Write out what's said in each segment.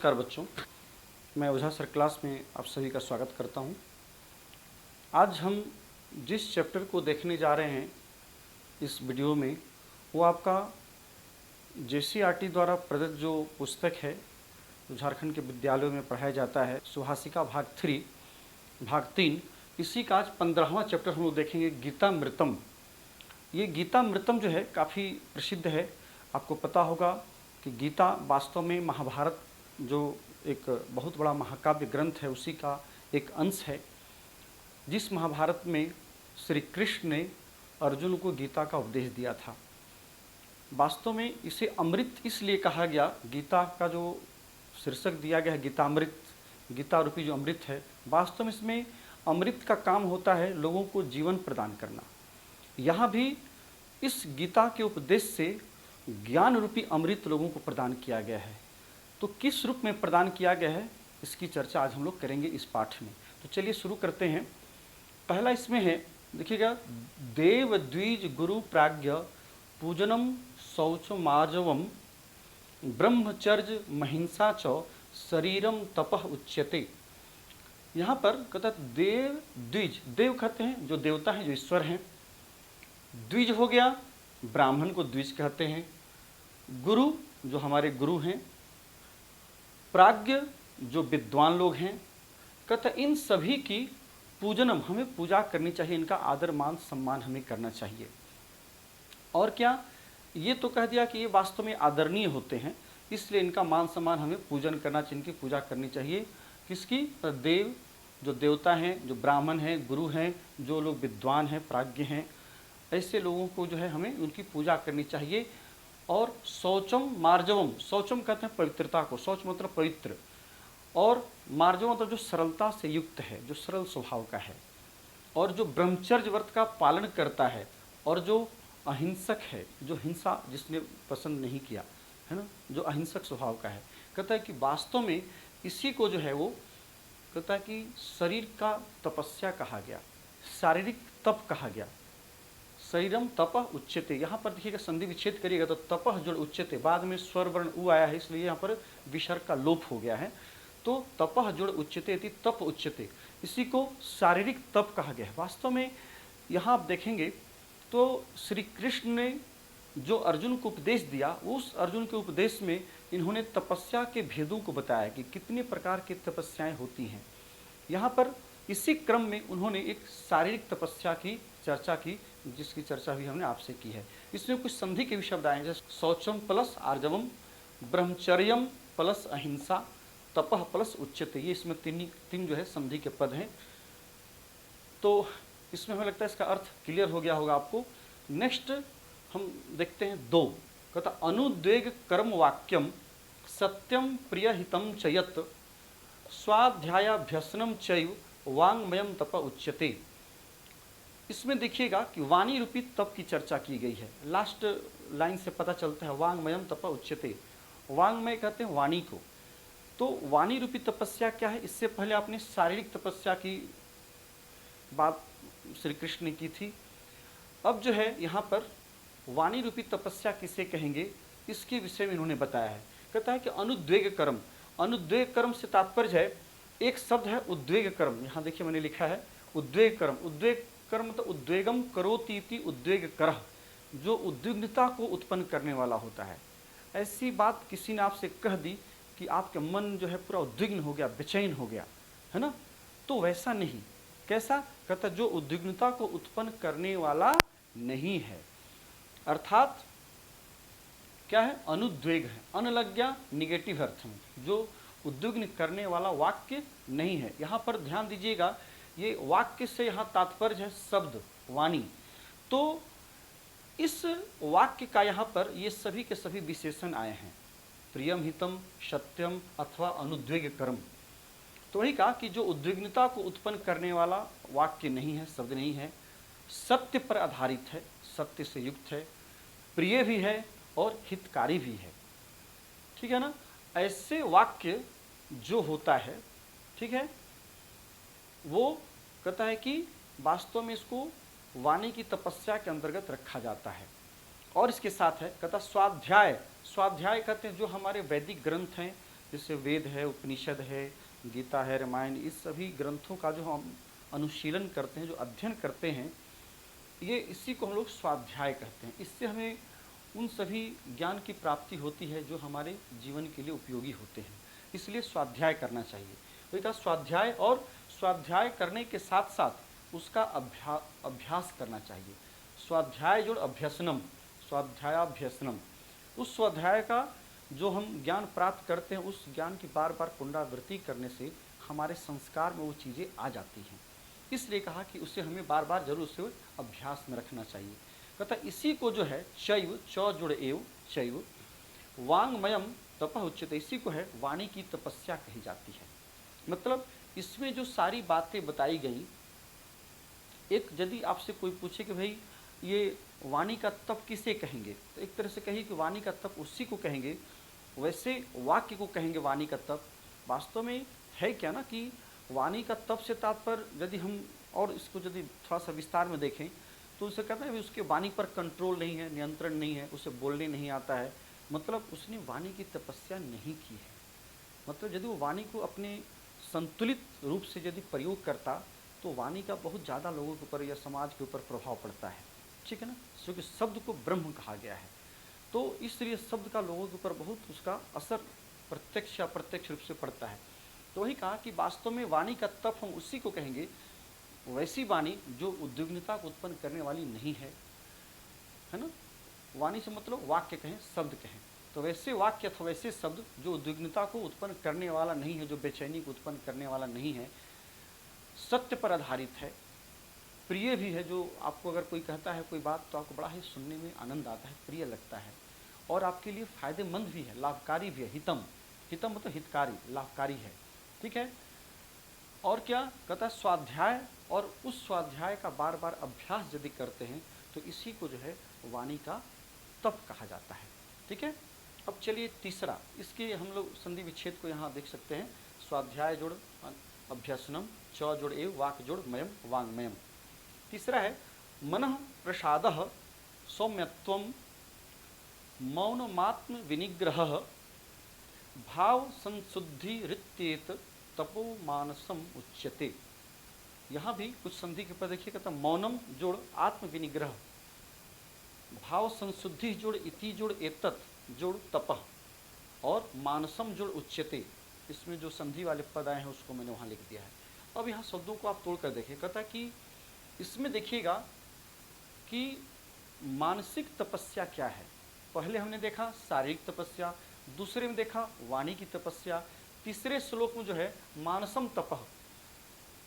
नमस्कार बच्चों, मैं ओझा सर क्लास में आप सभी का स्वागत करता हूं। आज हम जिस चैप्टर को देखने जा रहे हैं इस वीडियो में, वो आपका जेसीईआरटी द्वारा प्रदत्त जो पुस्तक है, जो झारखंड के विद्यालयों में पढ़ाया जाता है, सुभाषिका भाग 3, इसी का आज 15वां चैप्टर हम लोग देखेंगे, गीतामृतम। ये गीतामृतम जो है काफ़ी प्रसिद्ध है। आपको पता होगा कि गीता वास्तव में महाभारत जो एक बहुत बड़ा महाकाव्य ग्रंथ है, उसी का एक अंश है। जिस महाभारत में श्री कृष्ण ने अर्जुन को गीता का उपदेश दिया था। वास्तव में इसे अमृत इसलिए कहा गया, गीता का जो शीर्षक दिया गया है गीतामृत, गीता रूपी जो अमृत है, वास्तव में इसमें अमृत का काम होता है लोगों को जीवन प्रदान करना। यहाँ भी इस गीता के उपदेश से ज्ञान रूपी अमृत लोगों को प्रदान किया गया है। तो किस रूप में प्रदान किया गया है, इसकी चर्चा आज हम लोग करेंगे इस पाठ में। तो चलिए शुरू करते हैं। पहला इसमें है, देखिएगा, देव द्विज गुरु प्राज्ञ पूजनम शौचमार्जवम ब्रह्मचर्य महिंसा च शरीरम तपः उच्यते। यहाँ पर कहता है देव द्विज, देव कहते हैं जो देवता हैं, जो ईश्वर हैं। द्विज हो गया, ब्राह्मण को द्विज कहते हैं। गुरु जो हमारे गुरु हैं, प्राज्ञ जो विद्वान लोग हैं। कहते इन सभी की पूजनम, हमें पूजा करनी चाहिए, इनका आदर मान सम्मान हमें करना चाहिए। और क्या, ये तो कह दिया कि ये वास्तव में आदरणीय होते हैं, इसलिए इनका मान सम्मान हमें पूजन करना चाहिए, इनकी पूजा करनी चाहिए। किसकी? देव जो देवता हैं, जो ब्राह्मण हैं, गुरु हैं, जो लोग विद्वान हैं, प्राज्ञ हैं, ऐसे लोगों को जो है हमें उनकी पूजा करनी चाहिए। और शौचम मार्जवम, शौचम कहते हैं पवित्रता को, शौच मतलब पवित्र, और मार्जवम मतलब जो सरलता से युक्त है, जो सरल स्वभाव का है, और जो ब्रह्मचर्य व्रत का पालन करता है, और जो अहिंसक है, जो हिंसा जिसने पसंद नहीं किया है ना, जो अहिंसक स्वभाव का है। कहता है कि वास्तव में इसी को जो है वो कहता है कि शरीर का तपस्या कहा गया, शारीरिक तप कहा गया। शरीरम तपः उच्यते, यहाँ पर देखिएगा संधि विच्छेद करिएगा तो तपः जुड़ उच्यते, बाद में स्वर वर्ण उ आया है, इसलिए यहाँ पर विसर्ग का लोप हो गया है। तो तपः जुड़ उच्यते इति तप उच्यते, इसी को शारीरिक तप कहा गया है। वास्तव में यहाँ आप देखेंगे तो श्री कृष्ण ने जो अर्जुन को उपदेश दिया, उस अर्जुन के उपदेश में इन्होंने तपस्या के भेदों को बताया कि कितने प्रकार की तपस्याएँ होती हैं। यहाँ पर इसी क्रम में उन्होंने एक शारीरिक तपस्या की चर्चा की, जिसकी चर्चा भी हमने आपसे की है। इसमें कुछ संधि के भी शब्द आए हैं, जैसे शौचम प्लस आर्जवम, ब्रह्मचर्यम प्लस अहिंसा, तपः प्लस उच्यते। ये इसमें तीन जो है संधि के पद हैं। तो इसमें हमें लगता है इसका अर्थ क्लियर हो गया होगा आपको। नेक्स्ट हम देखते हैं 2, कहता अनुद्वेग कर्म वाक्यम सत्यम प्रियहितम चयत स्वाध्यायाभ्यसनम चैव वांग्मयम तप उच्यते। इसमें देखिएगा कि वाणी रूपी तप की चर्चा की गई है। लास्ट लाइन से पता चलता है वांग्मयम तप उच्यते। वांग्मय कहते हैं वाणी को। तो वाणी रूपी तपस्या क्या है? इससे पहले आपने शारीरिक तपस्या की बात श्री कृष्ण ने की थी। अब जो है यहाँ पर वाणी रूपी तपस्या किसे कहेंगे, इसके विषय में इन्होंने बताया है। कहता है कि अनुद्वेग कर्म, अनुद्वेग कर्म से तात्पर्य है, एक शब्द है उद्वेग कर्म। यहाँ देखिए मैंने लिखा है उद्वेग कर्म। उद्वेग कर्म मतलब उद्वेगम करोतीति उद्वेग करह, जो उद्विग्नता को उत्पन्न करने वाला होता है। ऐसी बात किसी ने आपसे कह दी कि आपके मन जो है पूरा उद्विग्न हो गया, बेचैन हो गया, है ना, तो वैसा नहीं। कैसा? कहता जो उद्विग्नता को उत्पन्न करने वाला नहीं है, अर्थात क्या है? अनुद्वेग है। अन लग गया निगेटिव अर्थ में, जो उद्विग्न करने वाला वाक्य नहीं है। यहाँ पर ध्यान दीजिएगा, ये वाक्य से यहाँ तात्पर्य है शब्द, वाणी। तो इस वाक्य का यहाँ पर ये सभी के सभी विशेषण आए हैं, प्रियम हितम सत्यम अथवा अनुद्वेग कर्म। तो वही कहा कि जो उद्विग्नता को उत्पन्न करने वाला वाक्य नहीं है, शब्द नहीं है, सत्य पर आधारित है, सत्य से युक्त है, प्रिय भी है और हितकारी भी है। ठीक है ना? ऐसे वाक्य जो होता है, ठीक है, वो कहता है कि वास्तव में इसको वाणी की तपस्या के अंतर्गत रखा जाता है। और इसके साथ है कहता स्वाध्याय, स्वाध्याय कहते हैं जो हमारे वैदिक ग्रंथ हैं, जैसे वेद है, उपनिषद है, गीता है, रामायण, इस सभी ग्रंथों का जो हम अनुशीलन करते हैं, जो अध्ययन करते हैं, ये इसी को हम लोग स्वाध्याय कहते हैं। इससे हमें उन सभी ज्ञान की प्राप्ति होती है जो हमारे जीवन के लिए उपयोगी होते हैं। इसलिए स्वाध्याय करना चाहिए। वही कहा स्वाध्याय, और स्वाध्याय करने के साथ साथ उसका अभ्यास करना चाहिए। स्वाध्याय जोड़ अभ्यसनम, स्वाध्यायाभ्यसनम, उस स्वाध्याय का जो हम ज्ञान प्राप्त करते हैं, उस ज्ञान की बार बार पुनरावृत्ति करने से हमारे संस्कार में वो चीज़ें आ जाती हैं। इसलिए कहा कि उसे हमें बार बार जरूर उसे अभ्यास में रखना चाहिए। कहता इसी को जो है शैव, च जुड़ एव शैव, वांगमयम तपः उच्यते, इसी को है वाणी की तपस्या कही जाती है। मतलब इसमें जो सारी बातें बताई गई, एक यदि आपसे कोई पूछे कि भाई ये वाणी का तप किसे कहेंगे, तो एक तरह से कही कि वाणी का तप उसी को कहेंगे, वैसे वाक्य को कहेंगे वाणी का तप। वास्तव में है क्या ना कि वाणी का तप से तात्पर्य यदि हम और इसको यदि थोड़ा सा विस्तार में देखें तो उसे कहते हैं उसके वाणी पर कंट्रोल नहीं है, नियंत्रण नहीं है, उसे बोलने नहीं आता है, मतलब उसने वाणी की तपस्या नहीं की है। मतलब यदि वो वाणी को अपने संतुलित रूप से यदि प्रयोग करता तो वाणी का बहुत ज़्यादा लोगों के ऊपर या समाज के ऊपर प्रभाव पड़ता है, ठीक है ना, क्योंकि शब्द को ब्रह्म कहा गया है, तो इसलिए शब्द का लोगों के ऊपर बहुत उसका असर प्रत्यक्ष या अप्रत्यक्ष रूप से पड़ता है। तो वही कहा कि वास्तव में वाणी का तप हम उसी को कहेंगे, वैसी वाणी जो उद्विग्नता को उत्पन्न करने वाली नहीं है, है ना। वाणी से मतलब वाक्य कहें, शब्द कहें, तो वैसे वाक्य अथवा वैसे शब्द जो उद्विग्नता को उत्पन्न करने वाला नहीं है, जो बेचैनी को उत्पन्न करने वाला नहीं है, सत्य पर आधारित है, प्रिय भी है। जो आपको अगर कोई कहता है कोई बात तो आपको बड़ा ही सुनने में आनंद आता है, प्रिय लगता है, और आपके लिए फायदेमंद भी है, लाभकारी भी है। हितम, हितम मतलब हितकारी, लाभकारी है, ठीक है। और क्या कहता है स्वाध्याय, और उस स्वाध्याय का बार बार अभ्यास यदि करते हैं तो इसी को जो है वाणी का तप कहा जाता है, ठीक है। अब चलिए तीसरा, इसके हम लोग संधि विच्छेद को यहाँ देख सकते हैं। स्वाध्याय जोड़ अभ्यसनम, च जोड़ एव, वाक जोड़ मयम, वांगमयम। तीसरा है मनः प्रसादः सौम्यत्वम मौनमात्म विनिग्रहः भाव संशुद्धि रित्येत तपो मानसम उच्यते। यहाँ भी कुछ संधि के ऊपर देखिए, कहता मौनम जोड़ आत्म विनिग्रह, भाव संशुद्धि जोड़ इति जोड़ एतत् जोड़ तपः, और मानसम जोड़ उच्यते। इसमें जो संधि वाले पद आए हैं उसको मैंने वहाँ लिख दिया है। अब यहाँ शब्दों को आप तोड़कर देखिए, कहता कि इसमें देखिएगा कि मानसिक तपस्या क्या है। पहले हमने देखा शारीरिक तपस्या, दूसरे में देखा वाणी की तपस्या, तीसरे श्लोक में जो है मानसम तपः,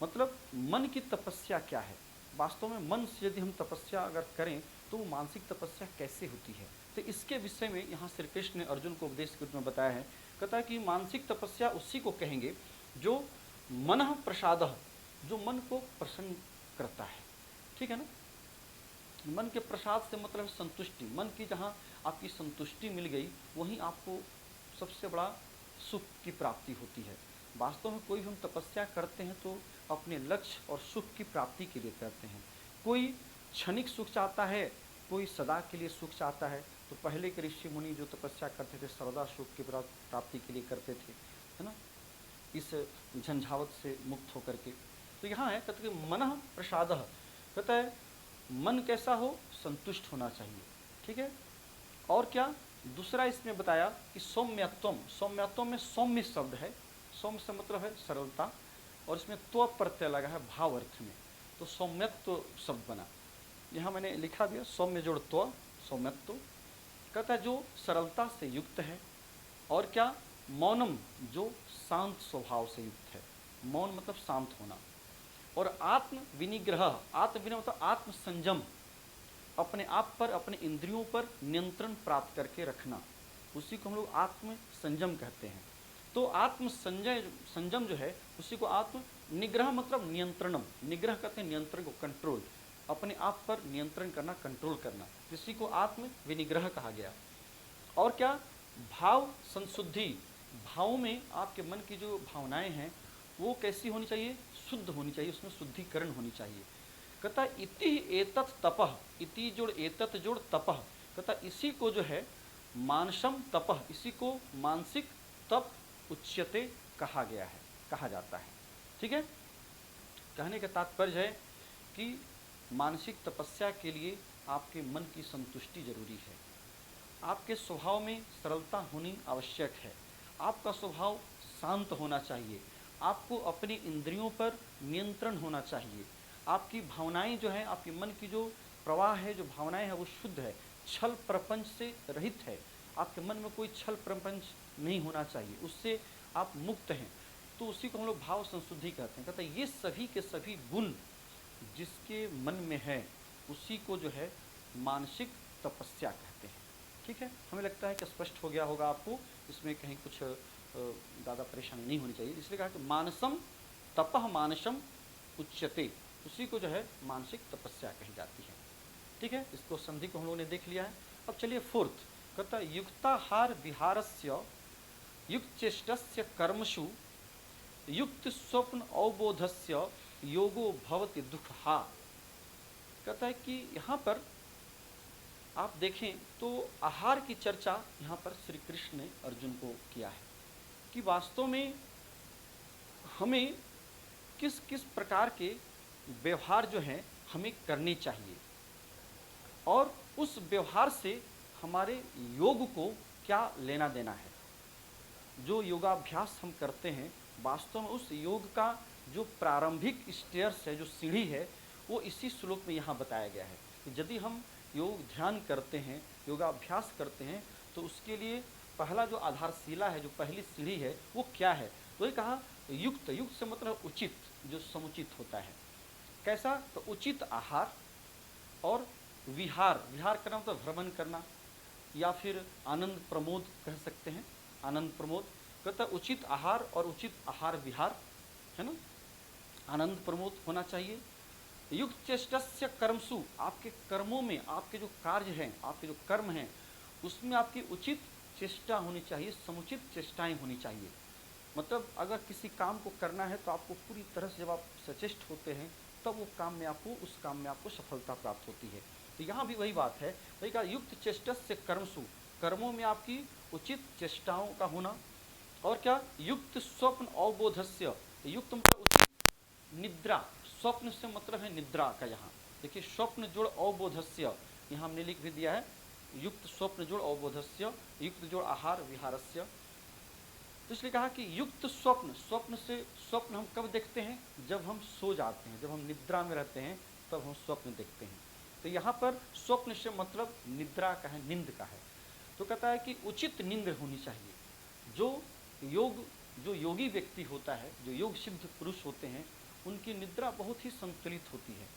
मतलब मन की तपस्या क्या है। वास्तव में मन से यदि हम तपस्या अगर करें तो वो मानसिक तपस्या कैसे होती है, तो इसके विषय में यहाँ श्री कृष्ण ने अर्जुन को उपदेश के रूप में बताया है। कहता है कि मानसिक तपस्या उसी को कहेंगे जो मनः प्रसादः, जो मन को प्रसन्न करता है, ठीक है ना। मन के प्रसाद से मतलब संतुष्टि, मन की जहाँ आपकी संतुष्टि मिल गई वहीं आपको सबसे बड़ा सुख की प्राप्ति होती है। वास्तव में कोई हम तपस्या करते हैं तो अपने लक्ष्य और सुख की प्राप्ति के लिए करते हैं। कोई क्षणिक सुख चाहता है, कोई सदा के लिए सुख चाहता है। तो पहले के ऋषि मुनि जो तपस्या करते थे सर्वदा सुख की प्राप्ति के लिए करते थे, है ना, इस झंझावत से मुक्त होकर के। तो यहाँ है कहते मनः प्रसादः, कहता है मन कैसा हो, संतुष्ट होना चाहिए, ठीक है। और क्या दूसरा इसमें बताया कि सौम्यत्वम, सौम्यत्वम में सौम्य शब्द है, सौम्य से मतलब है सरलता, और इसमें त्व प्रत्यय लगा है भाव अर्थ में, तो सौम्यत्व शब्द बना। यहाँ मैंने लिखा दिया सौम्य जोड़ त्व, सौम्यत्व। कहता है जो सरलता से युक्त है, और क्या मौनम, जो शांत स्वभाव से युक्त है, मौन मतलब शांत होना, और आत्म विनिग्रह, आत्म विनिग्रह मतलब आत्म संयम, अपने आप पर अपने इंद्रियों पर नियंत्रण प्राप्त करके रखना, उसी को हम लोग आत्म संयम कहते हैं। तो आत्म संयम जो है उसी को आत्म निग्रह मतलब नियंत्रणम, निग्रह कहते हैं नियंत्रण को, कंट्रोल, अपने आप पर नियंत्रण करना, कंट्रोल करना, इसी को आत्म विनिग्रह कहा गया। और क्या भाव संशुद्धि, भावों में आपके मन की जो भावनाएं हैं वो कैसी होनी चाहिए, शुद्ध होनी चाहिए, उसमें शुद्धिकरण होनी चाहिए। कहता इति एतत् तपः, इति जोड़ एतत् जोड़ तपः, कहता इसी को जो है मानसम तपः, इसी को मानसिक तप उच्यते कहा गया है, कहा जाता है। ठीक है, कहने का तात्पर्य है कि मानसिक तपस्या के लिए आपके मन की संतुष्टि जरूरी है, आपके स्वभाव में सरलता होनी आवश्यक है, आपका स्वभाव शांत होना चाहिए, आपको अपनी इंद्रियों पर नियंत्रण होना चाहिए, आपकी भावनाएं जो है, आपके मन की जो प्रवाह है, जो भावनाएं हैं वो शुद्ध है, छल प्रपंच से रहित है, आपके मन में कोई छल प्रपंच नहीं होना चाहिए, उससे आप मुक्त हैं। तो उसी को हम लोग भाव संशुद्धि कहते हैं। कहते हैं ये सभी के सभी गुण जिसके मन में है उसी को जो है मानसिक तपस्या कहते हैं। ठीक है, हमें लगता है कि स्पष्ट हो गया होगा आपको, इसमें कहीं कुछ ज़्यादा परेशानी नहीं होनी चाहिए। इसलिए कहा कि मानसम तपह मानसम उच्यते, उसी को जो है मानसिक तपस्या कही जाती है। ठीक है, इसको संधि को हम लोगों ने देख लिया है। अब चलिए फोर्थ, कहता है युक्ताहार विहारस्य युक्त चेष्टस्य कर्मसु युक्त स्वप्न अवबोधस्य योगो भवति दुःखहा। कहता है कि यहाँ पर आप देखें तो आहार की चर्चा यहाँ पर श्री कृष्ण ने अर्जुन को किया है कि वास्तव में हमें किस किस प्रकार के व्यवहार जो हैं हमें करने चाहिए और उस व्यवहार से हमारे योग को क्या लेना देना है। जो योगाभ्यास हम करते हैं वास्तव में उस योग का जो प्रारंभिक स्टेयर्स है, जो सीढ़ी है, वो इसी श्लोक में यहाँ बताया गया है कि यदि हम योग ध्यान करते हैं, योगाभ्यास करते हैं, तो उसके लिए पहला जो आधारशिला है, जो पहली सीढ़ी है, वो क्या है। तो ये कहा युक्त, युक्त से मतलब उचित, जो समुचित होता है। कैसा, तो उचित आहार और विहार, विहार करना मतलब भ्रमण करना या फिर आनंद प्रमोद कह सकते हैं, आनंद प्रमोद। कहता उचित आहार और उचित आहार विहार है ना, आनंद प्रमोद होना चाहिए। युक्त चेष्टस्य कर्मसु, आपके कर्मों में, आपके जो कार्य हैं, आपके जो कर्म हैं, उसमें आपकी उचित चेष्टा होनी चाहिए, समुचित चेष्टाएं होनी चाहिए। मतलब अगर किसी काम को करना है तो आपको पूरी तरह से जब आप सचेष्ट होते हैं तब वो काम में आपको, उस काम में आपको सफलता प्राप्त होती है। तो यहाँ भी वही बात है, वही कहा युक्त चेष्टस्य कर्मसु, कर्मों में आपकी उचित चेष्टाओं का होना। और क्या, युक्त स्वप्न अवबोधस्य, युक्त मतलब उचित निद्रा, स्वप्न से मतलब है निद्रा का। यहाँ देखिए स्वप्न जोड़ अवबोधस्य, यहाँ हमने लिख भी दिया है युक्त स्वप्न जोड़ अवबोधस्य, युक्त जोड़ आहार विहारस्य। तो इसलिए कहा कि युक्त स्वप्न, स्वप्न से, स्वप्न हम कब देखते हैं, जब हम सो जाते हैं, जब हम निद्रा में रहते हैं तब हम स्वप्न देखते हैं। तो यहाँ पर स्वप्न से मतलब निद्रा का है, नींद का है। तो कहता है कि उचित नींद होनी चाहिए। जो योगी व्यक्ति होता है, जो योग सिद्ध पुरुष होते हैं, उनकी निद्रा बहुत ही संतुलित होती है।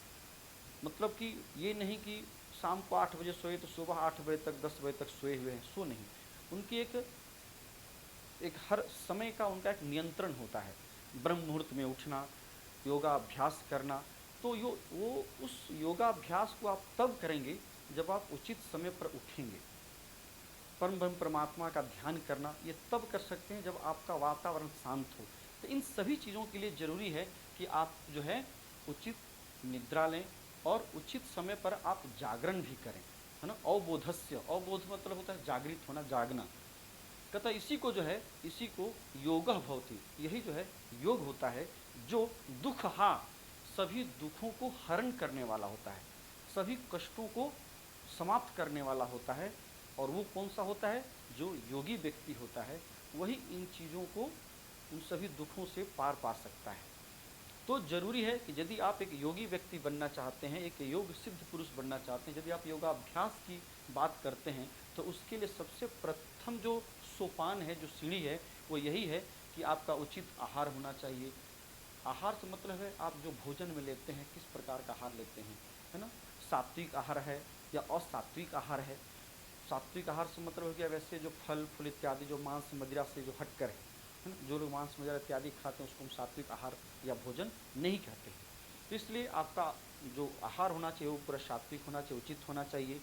मतलब कि ये नहीं कि शाम को 8 बजे सोए तो सुबह 8 बजे तक 10 बजे तक सोए हुए हैं, सो नहीं। उनकी एक हर समय का उनका एक नियंत्रण होता है। ब्रह्म मुहूर्त में उठना, योगाभ्यास करना। तो वो उस योगाभ्यास को आप तब करेंगे जब आप उचित समय पर उठेंगे। परम ब्रह्म परमात्मा का ध्यान करना ये तब कर सकते हैं जब आपका वातावरण शांत हो। तो इन सभी चीज़ों के लिए ज़रूरी है कि आप जो है उचित निद्रा लें और उचित समय पर आप जागरण भी करें, है ना। अवबोधस्य, अवबोध मतलब होता है जागृत होना, जागना। कहता इसी को जो है, इसी को योगः भवति, यही जो है योग होता है, जो दुःखहा, सभी दुखों को हरण करने वाला होता है, सभी कष्टों को समाप्त करने वाला होता है। और वो कौन सा होता है, जो योगी व्यक्ति होता है वही इन चीज़ों को, उन सभी दुखों से पार पा सकता है। तो जरूरी है कि यदि आप एक योगी व्यक्ति बनना चाहते हैं, एक योग सिद्ध पुरुष बनना चाहते हैं, यदि आप योगाभ्यास की बात करते हैं, तो उसके लिए सबसे प्रथम जो सोपान है, जो सीढ़ी है, वो यही है कि आपका उचित आहार होना चाहिए। आहार से मतलब है आप जो भोजन में लेते हैं किस प्रकार का आहार लेते हैं, है ना। सात्विक आहार है या असात्विक आहार है। सात्विक आहार से मतलब हो गया वैसे जो फल फूल इत्यादि, जो मांस मदिरा से जो हटकर है ना, जो लोग मांस मदिरा इत्यादि खाते हैं उसको हम सात्विक आहार या भोजन नहीं कहते हैं। तो इसलिए आपका जो आहार होना चाहिए वो पूरा सात्विक होना चाहिए, उचित होना चाहिए,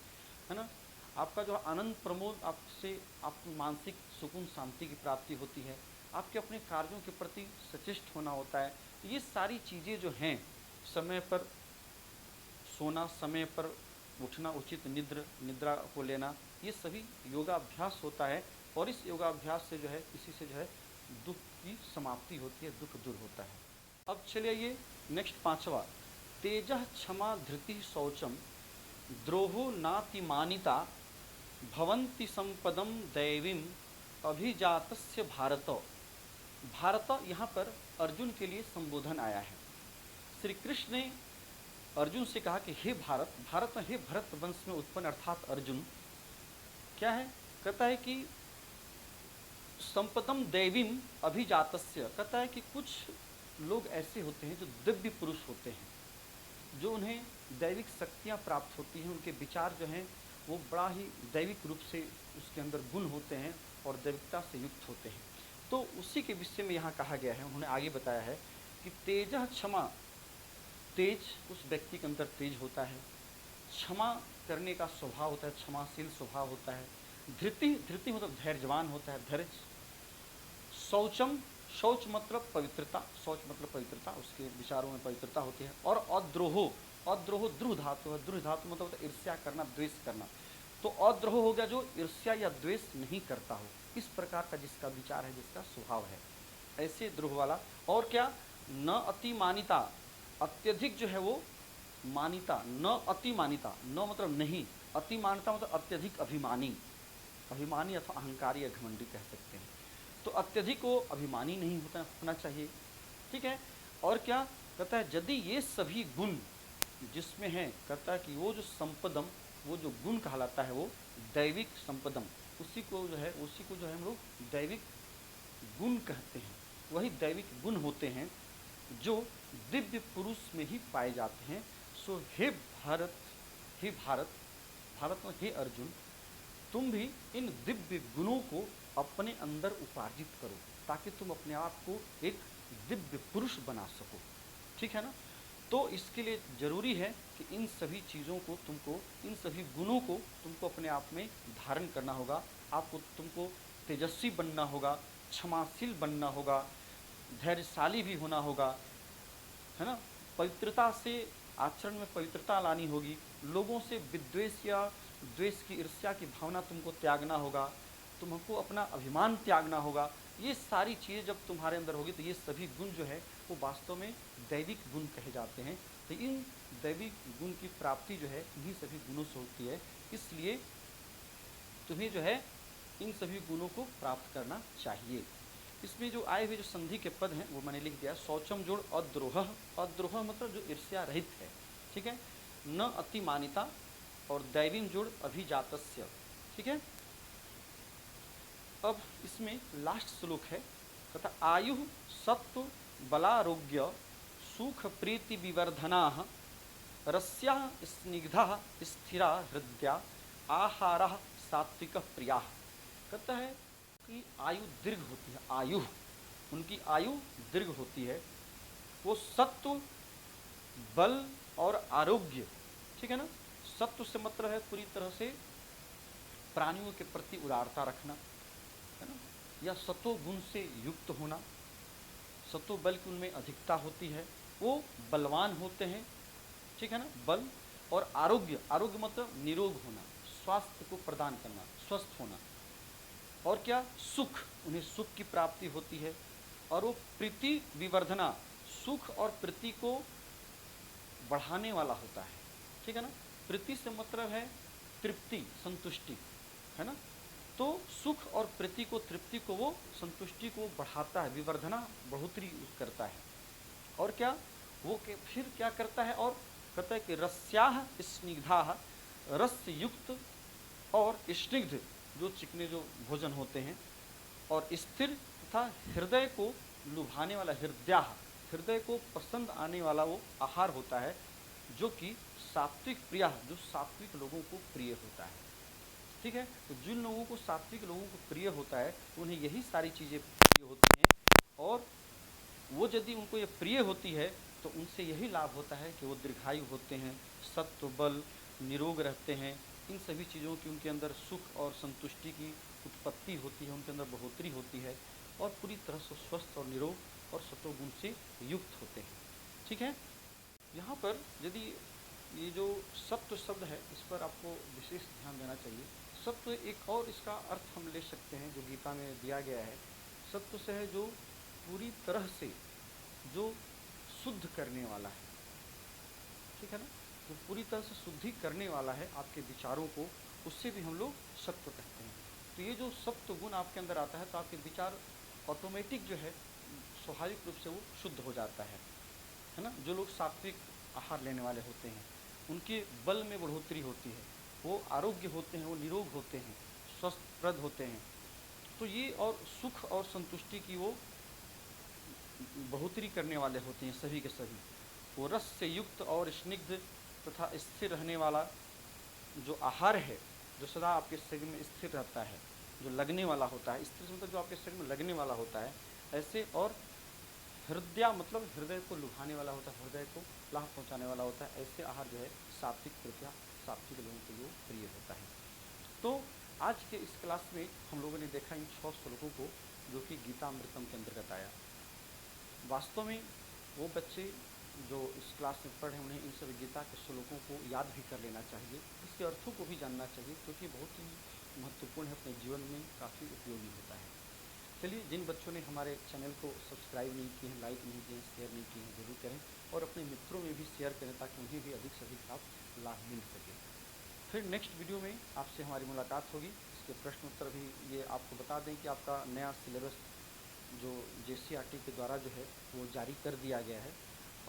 है ना। आपका जो आनंद प्रमोद, आपसे आपको मानसिक सुकून शांति की प्राप्ति होती है, आपके अपने कार्यों के प्रति सचेष्ट होना होता है। तो ये सारी चीज़ें जो हैं, समय पर सोना, समय पर उठना, उचित निद्रा को लेना, ये सभी योगाभ्यास होता है। और इस योगाभ्यास से जो है, इसी से जो है दुख की समाप्ति होती है, दुख दूर होता है। अब चलिए ये नेक्स्ट 5वां, तेजः क्षमा धृति शौचम द्रोहो नातिमानिता भवन्ति संपदम दैवीम अभिजातस्य भारत। भारत यहाँ पर अर्जुन के लिए संबोधन आया है। श्री कृष्ण ने अर्जुन से कहा कि हे भारत, भारत हे भरत वंश में उत्पन्न अर्थात अर्जुन क्या है, कहता है कि संपदम दैवीम अभिजातस्य, कहता है कि कुछ लोग ऐसे होते हैं जो दिव्य पुरुष होते हैं, जो उन्हें दैविक शक्तियाँ प्राप्त होती हैं, उनके विचार जो हैं वो बड़ा ही दैविक रूप से उसके अंदर गुण होते हैं और दैविकता से युक्त होते हैं। तो उसी के विषय में यहाँ कहा गया है, उन्होंने आगे बताया है कि तेजः क्षमा, तेज उस व्यक्ति के अंदर तेज होता है, क्षमा करने का स्वभाव होता है, क्षमाशील स्वभाव होता है, धृति, धृति मतलब धैर्यवान होता है, धैर्य, शौचम, शौच मतलब पवित्रता, शौच मतलब पवित्रता, उसके विचारों में पवित्रता होती है, और अद्रोहो, अद्रोह द्रुह धातु है, द्रुह धातु मतलब होता है ईर्ष्या करना, द्वेष करना। तो अद्रोह हो गया जो ईर्ष्या या द्वेष नहीं करता हो, इस प्रकार का जिसका विचार है, जिसका स्वभाव है, ऐसे द्रोह वाला। और क्या, न अति मानिता, अत्यधिक जो है वो मानिता, न अति मानिता, न मतलब नहीं, अति मानिता मतलब अत्यधिक अभिमानी, अभिमानी अथवा अहंकारी या घमंडी कह सकते हैं। तो अत्यधिक वो अभिमानी नहीं होना चाहिए, ठीक है। और क्या कहता है, यदि ये सभी गुण जिसमें है, कहता है कि वो जो संपदम, वो जो गुण कहलाता है वो दैविक संपदम, उसी को जो है हम लोग दैविक गुण कहते हैं। वही दैविक गुण होते हैं जो दिव्य पुरुष में ही पाए जाते हैं। सो हे भारत, हे भारत, भारत में हे अर्जुन, तुम भी इन दिव्य गुणों को अपने अंदर उपार्जित करो, ताकि तुम अपने आप को एक दिव्य पुरुष बना सको, ठीक है ना। तो इसके लिए जरूरी है कि इन सभी चीज़ों को तुमको, इन सभी गुणों को तुमको अपने आप में धारण करना होगा। तुमको तेजस्वी बनना होगा, क्षमाशील बनना होगा, धैर्यशाली भी होना होगा, है ना। पवित्रता से, आचरण में पवित्रता लानी होगी, लोगों से विद्वेष या द्वेष की, ईर्ष्या की भावना तुमको त्यागना होगा, तुमको अपना अभिमान त्यागना होगा। ये सारी चीज़ें जब तुम्हारे अंदर होगी तो ये सभी गुण जो है वो वास्तव में दैविक गुण कहे जाते हैं। तो इन दैविक गुण की प्राप्ति जो है इन्हीं सभी गुणों से होती है। इसलिए तुम्हें जो है इन सभी गुणों को प्राप्त करना चाहिए। इसमें जो आए हुए जो संधि के पद हैं वो मैंने लिख दिया, शौचम जोड़ अद्रोह, अद्रोह मतलब जो ईर्ष्या रहित है, ठीक है, न अति मानिता, और दैवीम जोड़ अभिजातस्य, ठीक है। अब इसमें लास्ट श्लोक है, तथा आयु सत्व बलारोग्य सुख प्रीति विवर्धना रस्या स्निग्धा स्थिरा हृदया आहारा सात्विक प्रिया। कहता है कि आयु दीर्घ होती है, आयु, उनकी आयु दीर्घ होती है, वो सत्व, बल और आरोग्य, ठीक है ना। सत्व से मतलब है पूरी तरह से प्राणियों के प्रति उदारता रखना, है ना, या सत्व गुण से युक्त होना, सत्व बल की उनमें अधिकता होती है, वो बलवान होते हैं, ठीक है ना। बल और आरोग्य, आरोग्य मतलब निरोग होना, स्वास्थ्य को प्रदान करना, स्वस्थ होना। और क्या, सुख, उन्हें सुख की प्राप्ति होती है। और वो प्रीति विवर्धना, सुख और प्रीति को बढ़ाने वाला होता है, ठीक है ना। प्रीति से मतलब है तृप्ति, संतुष्टि, है ना। तो सुख और प्रीति को, तृप्ति को, वो संतुष्टि को बढ़ाता है, विवर्धना, बढ़ोतरी करता है। और क्या, वो फिर क्या करता है, और कहता है कि रस्याह स्निग्धा, रस युक्त और स्निग्ध जो चिकने जो भोजन होते हैं, और स्थिर तथा हृदय को लुभाने वाला, हृदय को पसंद आने वाला वो आहार होता है, जो कि सात्विक प्रिया, जो सात्विक लोगों को प्रिय होता है, ठीक है। तो जिन लोगों को, सात्विक लोगों को प्रिय होता है, उन्हें यही सारी चीज़ें प्रिय होती हैं, और वो यदि उनको ये प्रिय होती है तो उनसे यही लाभ होता है कि वो दीर्घायु होते हैं, सत्व बल, निरोग रहते हैं। इन सभी चीज़ों की उनके अंदर सुख और संतुष्टि की उत्पत्ति होती है, उनके अंदर बढ़ोतरी होती है, और पूरी तरह से स्वस्थ और निरोग और सत्वगुण से युक्त होते हैं, ठीक है। यहाँ पर यदि ये जो सत्व शब्द है, इस पर आपको विशेष ध्यान देना चाहिए। सत्व एक और इसका अर्थ हम ले सकते हैं जो गीता में दिया गया है, सत्व से है जो पूरी तरह से जो शुद्ध करने वाला है, ठीक है ना, जो पूरी तरह से शुद्धि करने वाला है आपके विचारों को, उससे भी हम लोग सत्व कहते हैं। तो ये जो सत्व गुण आपके अंदर आता है तो आपके विचार ऑटोमेटिक जो है स्वाभाविक रूप से वो शुद्ध हो जाता है ना। जो लोग सात्विक आहार लेने वाले होते हैं उनके बल में बढ़ोतरी होती है, वो आरोग्य होते हैं, वो निरोग होते हैं, स्वस्थप्रद होते हैं। तो ये और सुख और संतुष्टि की वो बढ़ोतरी करने वाले होते हैं सभी के सभी। वो रस से युक्त और स्निग्ध तथा स्थिर रहने वाला जो आहार है, जो सदा आपके शरीर में स्थिर रहता है, जो लगने वाला होता है, स्थिर मतलब जो आपके शरीर में लगने वाला होता है ऐसे, और हृदय मतलब हृदय को लुभाने वाला होता है, हृदय को लाभ पहुंचाने वाला होता है, ऐसे आहार जो है सात्विक कृपया सात्विक लोगों के लिए प्रिय होता है। तो आज के इस क्लास में हम लोगों ने देखा इन 6 श्लोकों को जो कि गीतामृतम के अंतर्गत आया। वास्तव में वो बच्चे जो इस क्लास में पढ़े उन्हें इन सभी गीता के श्लोकों को याद भी कर लेना चाहिए, इसके अर्थों को भी जानना चाहिए, क्योंकि बहुत ही महत्वपूर्ण है, अपने जीवन में काफ़ी उपयोगी होता है। चलिए, जिन बच्चों ने हमारे चैनल को सब्सक्राइब नहीं किए हैं, लाइक नहीं किए हैं, शेयर नहीं किए हैं, जरूर करें और अपने मित्रों में भी शेयर करें ताकि उन्हें भी अधिक से अधिक लाभ मिल सके। फिर नेक्स्ट वीडियो में आपसे हमारी मुलाकात होगी। इसके प्रश्न उत्तर भी ये आपको बता दें कि आपका नया सिलेबस जो JCRT के द्वारा जो है वो जारी कर दिया गया है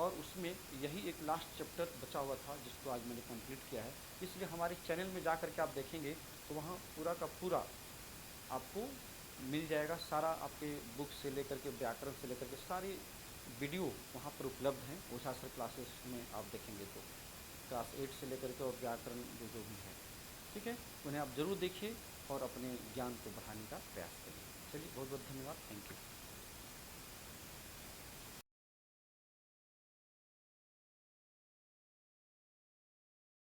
और उसमें यही एक लास्ट चैप्टर बचा हुआ था जिसको आज मैंने कंप्लीट किया है। इसलिए हमारे चैनल में जा कर के आप देखेंगे तो वहाँ पूरा का पूरा आपको मिल जाएगा, सारा आपके बुक से लेकर के व्याकरण से लेकर के सारी वीडियो वहाँ पर उपलब्ध हैं। ओझा सर क्लासेस में आप देखेंगे तो क्लास 8 से लेकर के और व्याकरण जो भी है, ठीक है, उन्हें आप ज़रूर देखिए और अपने ज्ञान को बढ़ाने का प्रयास करिए। चलिए, बहुत बहुत धन्यवाद, थैंक यू।